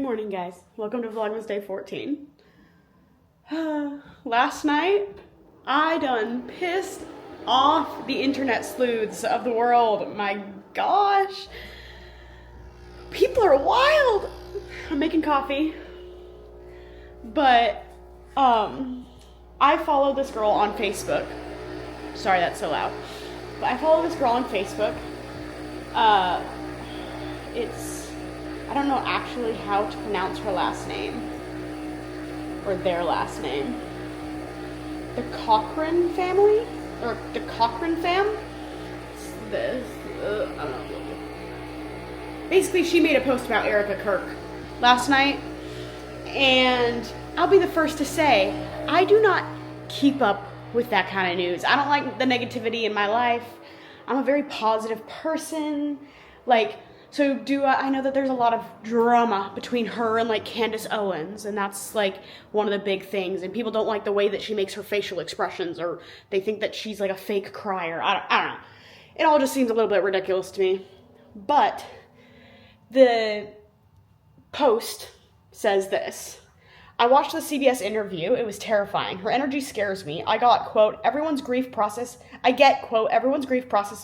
morning, guys. Welcome to Vlogmas Day 14. Last night, I done pissed off the internet sleuths of the world. My gosh. People are wild. I'm making coffee. But, I follow this girl on Facebook. Sorry, that's so loud. But I follow this girl on Facebook. I don't know actually how to pronounce her last name. Or their last name. The Cochran family? Or the Cochran fam? I don't know. Basically, she made a post about Erica Kirk last night. And I'll be the first to say, I do not keep up with that kind of news. I don't like the negativity in my life. I'm a very positive person. I know that there's a lot of drama between her and Candace Owens, and that's one of the big things, and people don't like the way that she makes her facial expressions, or they think that she's a fake crier. I don't know. It all just seems a little bit ridiculous to me. But the post says this: I watched the CBS interview. It was terrifying. Her energy scares me. I get, quote, everyone's grief process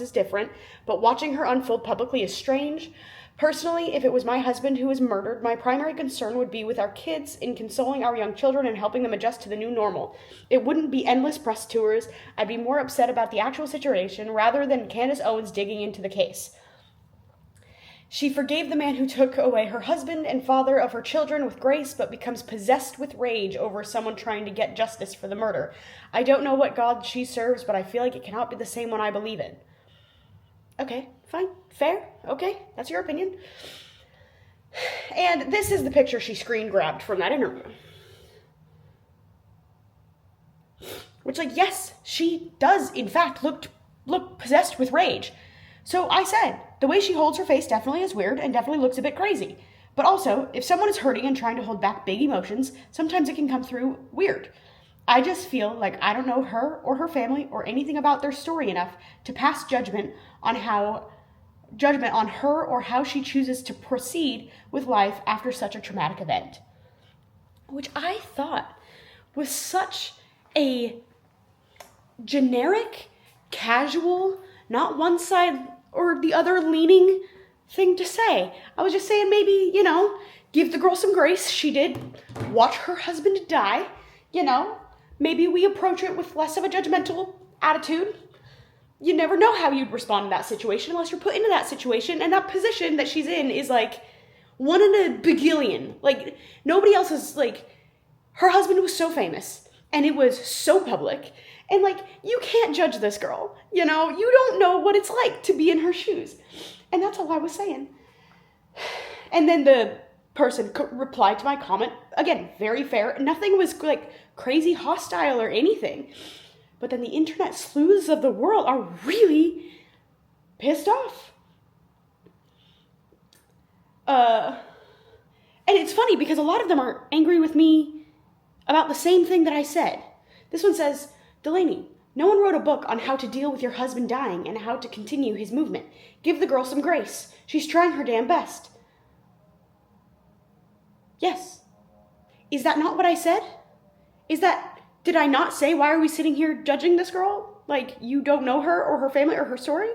is different, but watching her unfold publicly is strange. Personally, if it was my husband who was murdered, my primary concern would be with our kids, in consoling our young children and helping them adjust to the new normal. It wouldn't be endless press tours. I'd be more upset about the actual situation rather than Candace Owens digging into the case. She forgave the man who took away her husband and father of her children with grace, but becomes possessed with rage over someone trying to get justice for the murder. I don't know what God she serves, but I feel like it cannot be the same one I believe in. Okay, fine, fair, okay, that's your opinion. And this is the picture she screen grabbed from that interview. Which, yes, she does, in fact, look possessed with rage. So I said, the way she holds her face definitely is weird and definitely looks a bit crazy. But also, if someone is hurting and trying to hold back big emotions, sometimes it can come through weird. I just feel like I don't know her or her family or anything about their story enough to pass judgment on her or how she chooses to proceed with life after such a traumatic event. Which I thought was such a generic, casual, not one side or the other leaning thing to say. I was just saying maybe, give the girl some grace. She did watch her husband die, Maybe we approach it with less of a judgmental attitude. You never know how you'd respond in that situation unless you're put into that situation, and that position that she's in is one in a bagillion. Nobody else is her husband was so famous and it was so public. And, you can't judge this girl, you don't know what it's like to be in her shoes. And that's all I was saying. And then the person replied to my comment, again, very fair. Nothing was, crazy hostile or anything. But then the internet sleuths of the world are really pissed off. And it's funny because a lot of them are angry with me about the same thing that I said. This one says, Delaney, no one wrote a book on how to deal with your husband dying and how to continue his movement. Give the girl some grace. She's trying her damn best. Yes. Is that not what I said? Did I not say, why are we sitting here judging this girl? You don't know her or her family or her story?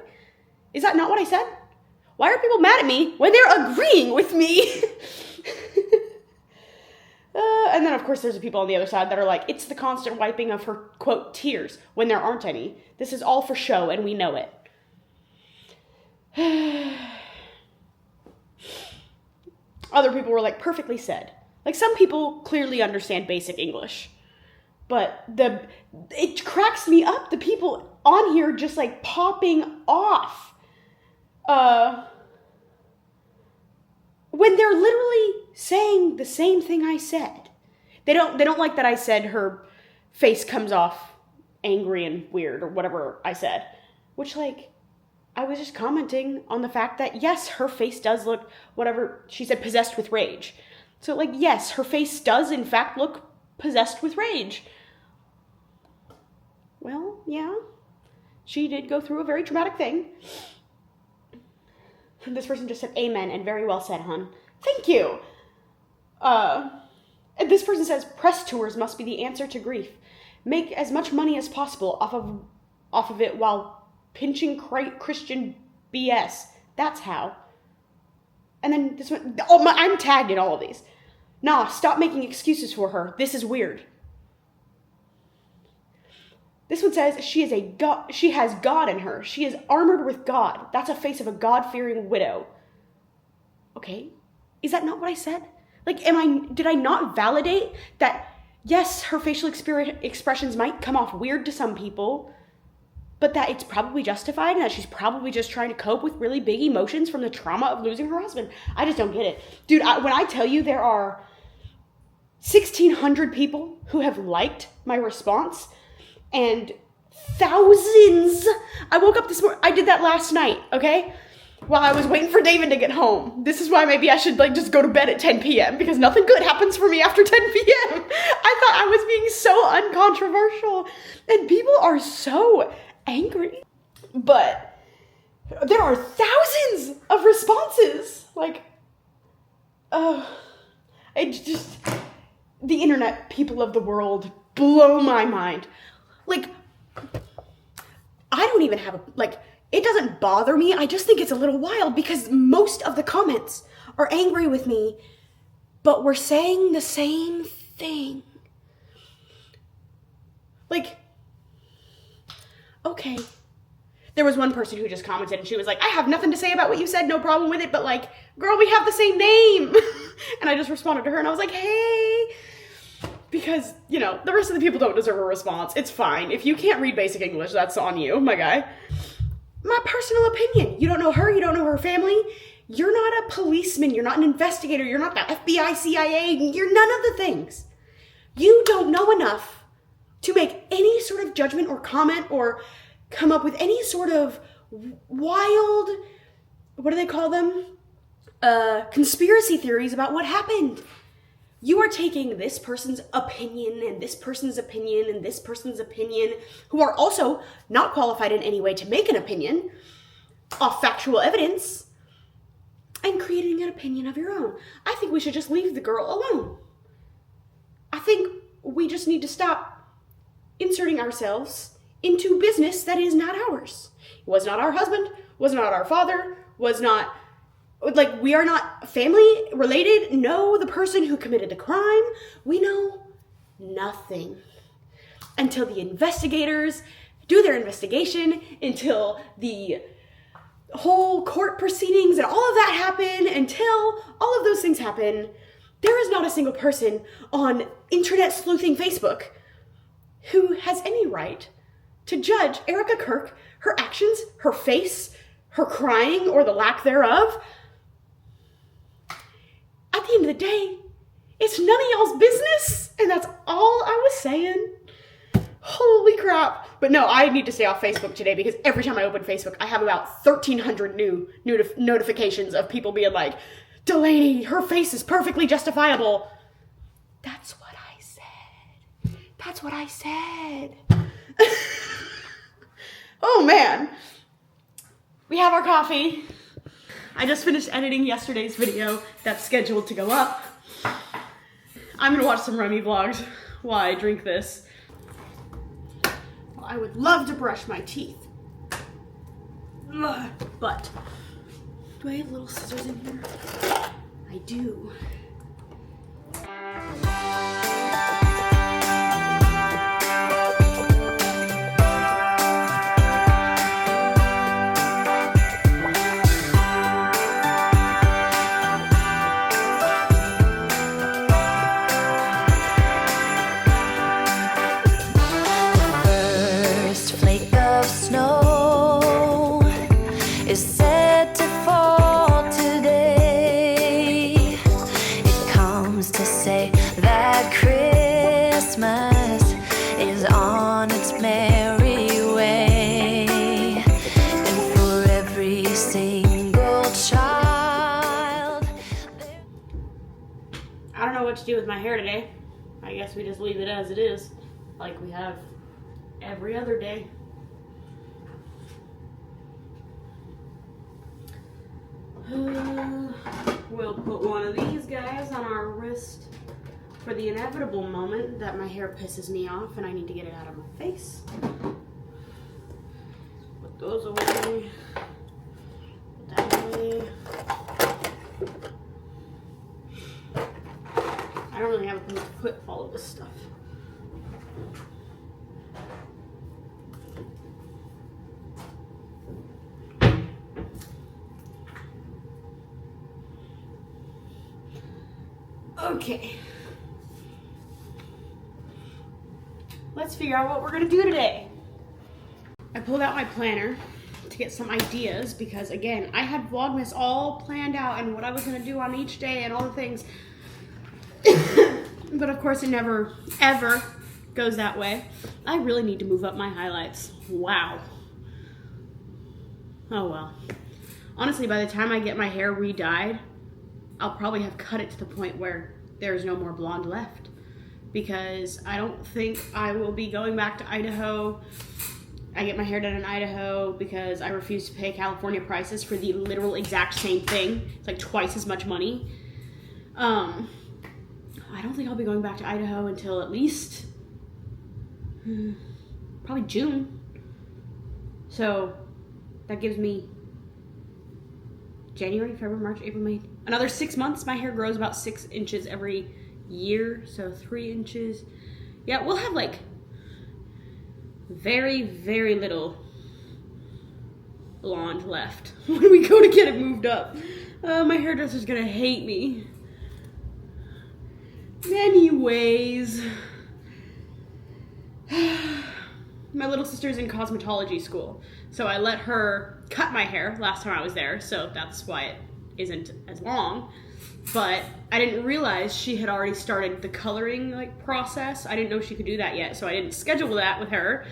Is that not what I said? Why are people mad at me when they're agreeing with me? And then, of course, there's the people on the other side that are it's the constant wiping of her, quote, tears, when there aren't any. This is all for show, and we know it. Other people were perfectly said. Some people clearly understand basic English. But it cracks me up, the people on here just, popping off. When they're literally saying the same thing I said. They don't like that I said her face comes off angry and weird or whatever I said. Which, I was just commenting on the fact that, yes, her face does look, whatever, she said, possessed with rage. So, yes, her face does, in fact, look possessed with rage. Well, yeah, she did go through a very traumatic thing. This person just said, amen, and very well said, hon. Thank you. And this person says, press tours must be the answer to grief. Make as much money as possible off of it while pinching Christian BS. That's how. And then this one, I'm tagged in all of these. Nah, stop making excuses for her. This is weird. This one says she has God in her. She is armored with God. That's a face of a God-fearing widow. Okay, is that not what I said? Like, did I not validate that, yes, her facial expressions might come off weird to some people, but that it's probably justified and that she's probably just trying to cope with really big emotions from the trauma of losing her husband? I just don't get it. Dude, when I tell you there are 1,600 people who have liked my response and thousands, I woke up this morning, I did that last night, okay? While I was waiting for David to get home. This is why maybe I should just go to bed at 10 p.m. because nothing good happens for me after 10 p.m. I thought I was being so uncontroversial and people are so angry. But there are thousands of responses. The internet people of the world blow my mind. I don't even have it doesn't bother me. I just think it's a little wild because most of the comments are angry with me, but we're saying the same thing. Okay. There was one person who just commented and she was like, I have nothing to say about what you said, no problem with it, but girl, we have the same name. And I just responded to her and I was like, hey. Because, the rest of the people don't deserve a response. It's fine. If you can't read basic English, that's on you, my guy. My personal opinion. You don't know her. You don't know her family. You're not a policeman. You're not an investigator. You're not the FBI, CIA. You're none of the things. You don't know enough to make any sort of judgment or comment or come up with any sort of wild, what do they call them? Conspiracy theories about what happened. You are taking this person's opinion and this person's opinion and this person's opinion, who are also not qualified in any way to make an opinion, off factual evidence, and creating an opinion of your own. I think we should just leave the girl alone. I think we just need to stop inserting ourselves into business that is not ours. It was not our husband, was not our father, was not... we are not family related. No, the person who committed the crime. We know nothing until the investigators do their investigation, until the whole court proceedings and all of that happen, until all of those things happen. There is not a single person on internet sleuthing Facebook who has any right to judge Erica Kirk, her actions, her face, her crying, or the lack thereof. At the end of the day, it's none of y'all's business, and that's all I was saying. Holy crap. But no, I need to stay off Facebook today because every time I open Facebook, I have about 1,300 new notifications of people being like, Delaney, her face is perfectly justifiable. That's what I said. That's what I said. Oh man. We have our coffee. I just finished editing yesterday's video that's scheduled to go up. I'm gonna watch some Remy vlogs while I drink this. I would love to brush my teeth. Ugh, but, do I have little scissors in here? I do. To do with my hair today. I guess we just leave it as it is, like we have every other day. We'll put one of these guys on our wrist just for the inevitable moment that my hair pisses me off and I need to get it out of my face. Put those away. Put that away. I don't really have a place to put all of this stuff. Okay. Let's figure out what we're gonna do today. I pulled out my planner to get some ideas because, again, I had Vlogmas all planned out and what I was gonna do on each day and all the things. But of course it never, ever goes that way. I really need to move up my highlights. Wow. Oh well. Honestly, by the time I get my hair re-dyed, I'll probably have cut it to the point where there's no more blonde left. Because I don't think I will be going back to Idaho. I get my hair done in Idaho because I refuse to pay California prices for the literal exact same thing. It's like twice as much money. I don't think I'll be going back to Idaho until at least probably June. So that gives me January, February, March, April, May. Another 6 months. My hair grows about 6 inches every year, so 3 inches. Yeah, we'll have like very, very little blonde left when we go to get it moved up. My hairdresser's gonna hate me. Anyways, my little sister's in cosmetology school, so I let her cut my hair last time I was there, so that's why it isn't as long. But I didn't realize she had already started the coloring process. I didn't know she could do that yet, so I didn't schedule that with her.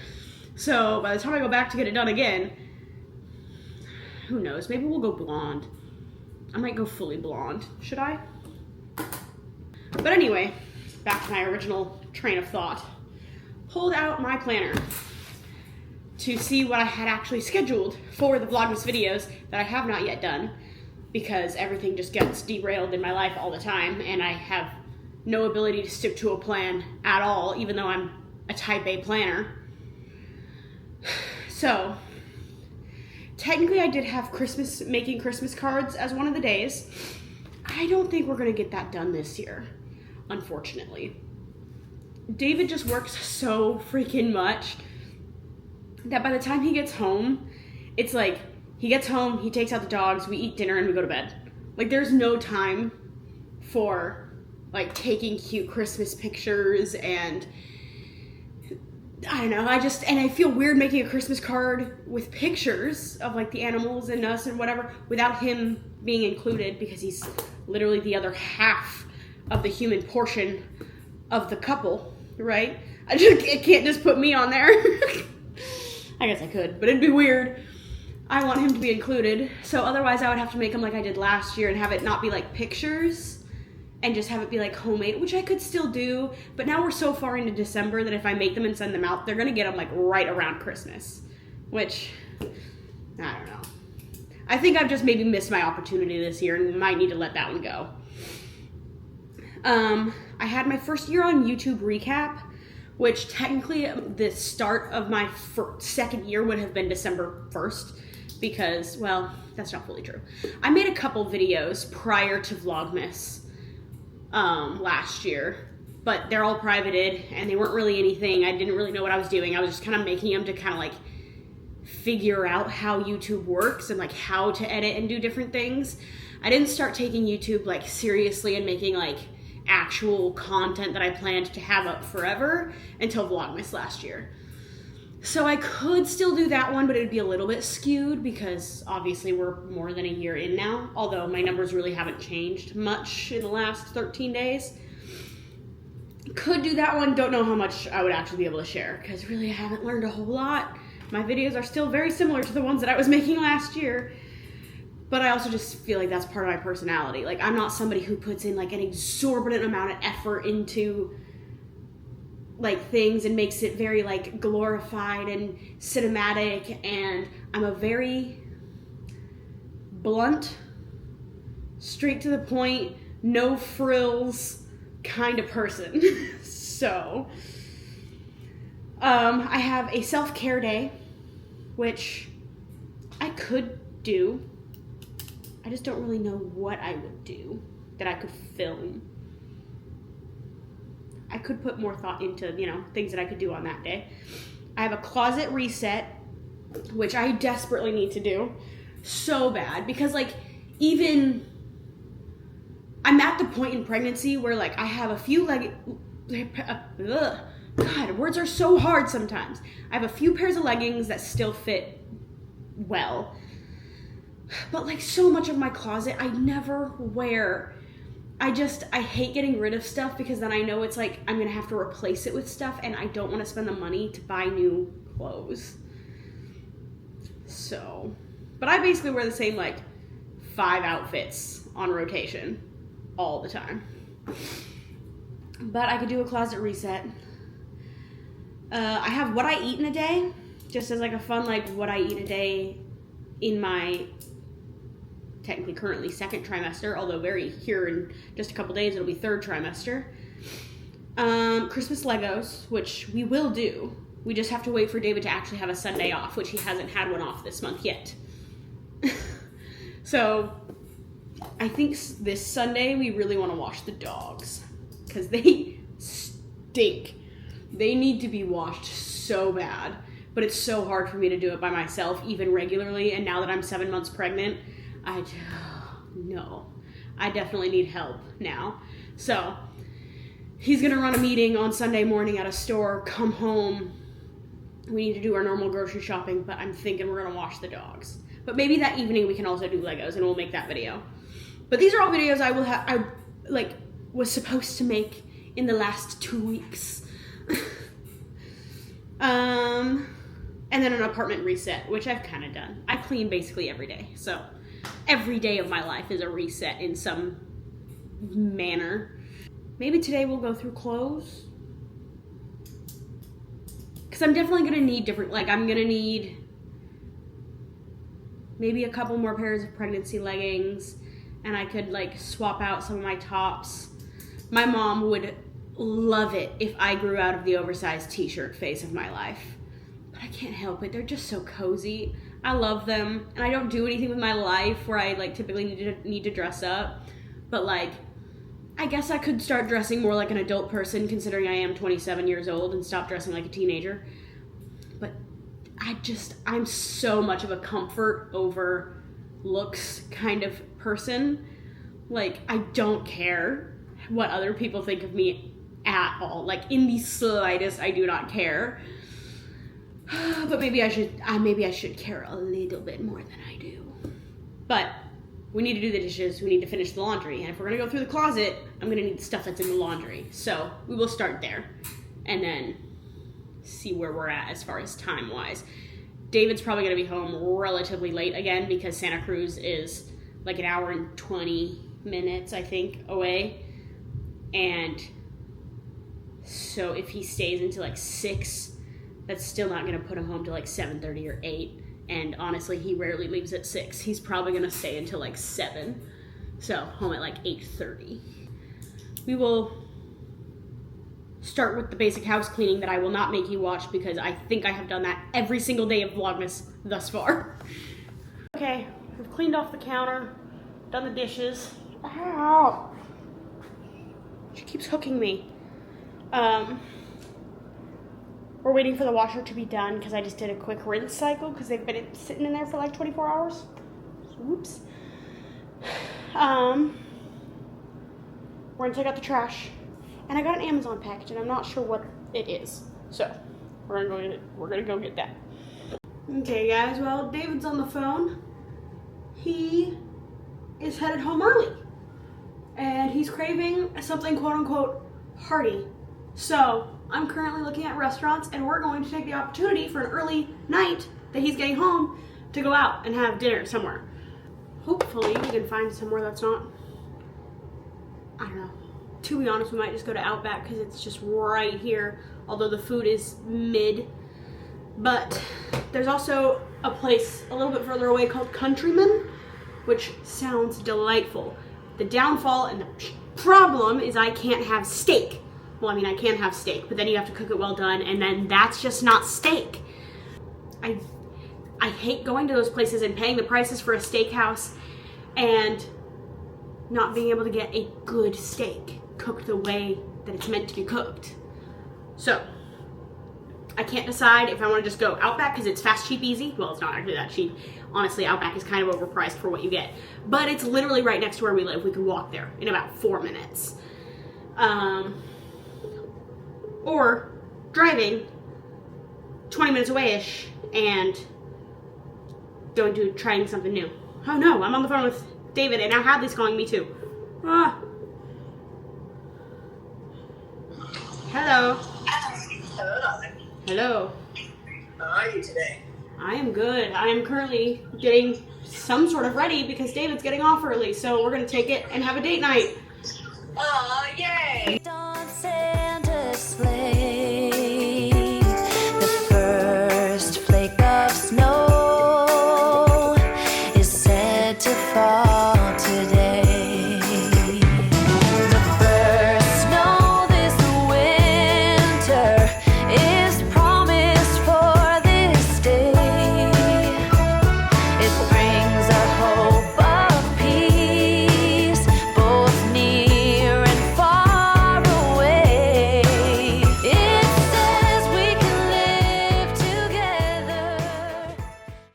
So by the time I go back to get it done again, who knows, maybe we'll go blonde. I might go fully blonde. Should I? But anyway, back to my original train of thought. Pulled out my planner to see what I had actually scheduled for the Vlogmas videos that I have not yet done, because everything just gets derailed in my life all the time and I have no ability to stick to a plan at all, even though I'm a type A planner. So technically I did have making Christmas cards as one of the days. I don't think we're gonna get that done this year, unfortunately. David just works so freaking much that by the time he gets home, it's like he gets home, he takes out the dogs, we eat dinner, and we go to bed. Like, there's no time for like taking cute Christmas pictures, and I don't know, I feel weird making a Christmas card with pictures of like the animals and us and whatever without him being included, because he's literally the other half of the human portion of the couple, right? It can't just put me on there. I guess I could, but it'd be weird. I want him to be included, so otherwise I would have to make them like I did last year and have it not be like pictures and just have it be like homemade, which I could still do, but now we're so far into December that if I make them and send them out, they're gonna get them like right around Christmas, which, I don't know. I think I've just maybe missed my opportunity this year and might need to let that one go. I had my first year on YouTube recap, which technically the start of my second year would have been December 1st because, well, that's not fully true. I made a couple videos prior to Vlogmas last year, but they're all privated and they weren't really anything. I didn't really know what I was doing. I was just kind of making them to kind of like figure out how YouTube works and like how to edit and do different things. I didn't start taking YouTube like seriously and making like actual content that I planned to have up forever until Vlogmas last year. So I could still do that one, but it would be a little bit skewed because obviously we're more than a year in now, although my numbers really haven't changed much in the last 13 days. Could do that one, don't know how much I would actually be able to share because really I haven't learned a whole lot. My videos are still very similar to the ones that I was making last year. But I also just feel like that's part of my personality. Like, I'm not somebody who puts in like an exorbitant amount of effort into like things and makes it very like glorified and cinematic, and I'm a very blunt, straight to the point, no frills, kind of person. So, I have a self-care day, which I could do. I just don't really know what I would do that I could film. I could put more thought into, you know, things that I could do on that day. I have a closet reset, which I desperately need to do so bad, because like even I'm at the point in pregnancy where like I have a few God, words are so hard sometimes. I have a few pairs of leggings that still fit well, but like so much of my closet I never wear. I hate getting rid of stuff, because then I know it's like I'm gonna have to replace it with stuff, and I don't want to spend the money to buy new clothes. So, but I basically wear the same like 5 outfits on rotation all the time. But I could do a closet reset. I have what I eat in a day, just as like a fun like what I eat a day in my technically currently 2nd trimester, although here in just a couple days it'll be 3rd trimester. Christmas Legos, which we will do. We just have to wait for David to actually have a Sunday off, which he hasn't had one off this month yet. So I think this Sunday we really want to wash the dogs, because they stink. They need to be washed so bad, but it's so hard for me to do it by myself, even regularly. And now that I'm 7 months pregnant, I definitely need help now. So he's gonna run a meeting on Sunday morning at a store, come home. We need to do our normal grocery shopping, but I'm thinking we're gonna wash the dogs. But maybe that evening we can also do Legos, and we'll make that video. But these are all videos I was supposed to make in the last 2 weeks. And then an apartment reset, which I've kind of done. I clean basically every day, so every day of my life is a reset in some manner. Maybe today we'll go through clothes, because I'm definitely gonna need different, like I'm gonna need maybe a couple more pairs of pregnancy leggings, and I could like swap out some of my tops. My mom would love it if I grew out of the oversized t-shirt phase of my life, but I can't help it. They're just so cozy. I love them, and I don't do anything with my life where I like typically need to dress up, but like I guess I could start dressing more like an adult person, considering I am 27 years old, and stop dressing like a teenager. But I'm so much of a comfort over looks kind of person. Like, I don't care what other people think of me at all. Like, in the slightest, I do not care. But maybe I should care a little bit more than I do. But we need to do the dishes, we need to finish the laundry, and if we're gonna go through the closet, I'm gonna need the stuff that's in the laundry. So we will start there, and then see where we're at as far as time-wise. David's probably gonna be home relatively late again, because Santa Cruz is like an hour and 20 minutes, I think, away. And so if he stays until like 6, that's still not gonna put him home till like 7:30 or 8. And honestly, he rarely leaves at 6. He's probably gonna stay until like 7. So home at like 8:30. We will start with the basic house cleaning that I will not make you watch, because I think I have done that every single day of Vlogmas thus far. Okay, we've cleaned off the counter, done the dishes. Ow! She keeps hooking me. We're waiting for the washer to be done, because I just did a quick rinse cycle, because they've been sitting in there for like 24 hours. Oops. We're gonna take out the trash. And I got an Amazon package, and I'm not sure what it is. So, we're gonna go get that. Okay, guys, well, David's on the phone. He is headed home early. And he's craving something quote-unquote hearty. So, I'm currently looking at restaurants, and we're going to take the opportunity for an early night that he's getting home to go out and have dinner somewhere. Hopefully, we can find somewhere that's not, I don't know. To be honest, we might just go to Outback, because it's just right here, although the food is mid. But there's also a place a little bit further away called Countryman, which sounds delightful. The downfall and the problem is I can't have steak. Well, I mean, I can have steak, but then you have to cook it well done, and then that's just not steak. I hate going to those places and paying the prices for a steakhouse and not being able to get a good steak cooked the way that it's meant to be cooked. So, I can't decide if I want to just go Outback because it's fast, cheap, easy. Well, it's not actually that cheap. Honestly, Outback is kind of overpriced for what you get. But it's literally right next to where we live. We can walk there in about 4 minutes. Or driving 20 minutes away-ish and going to trying something new. Oh no, I'm on the phone with David and now Hadley's calling me too. Ah. Hello. Hello, darling. Hello. How are you today? I am good. I am currently getting some sort of ready because David's getting off early, so we're gonna take it and have a date night. Aw, yay!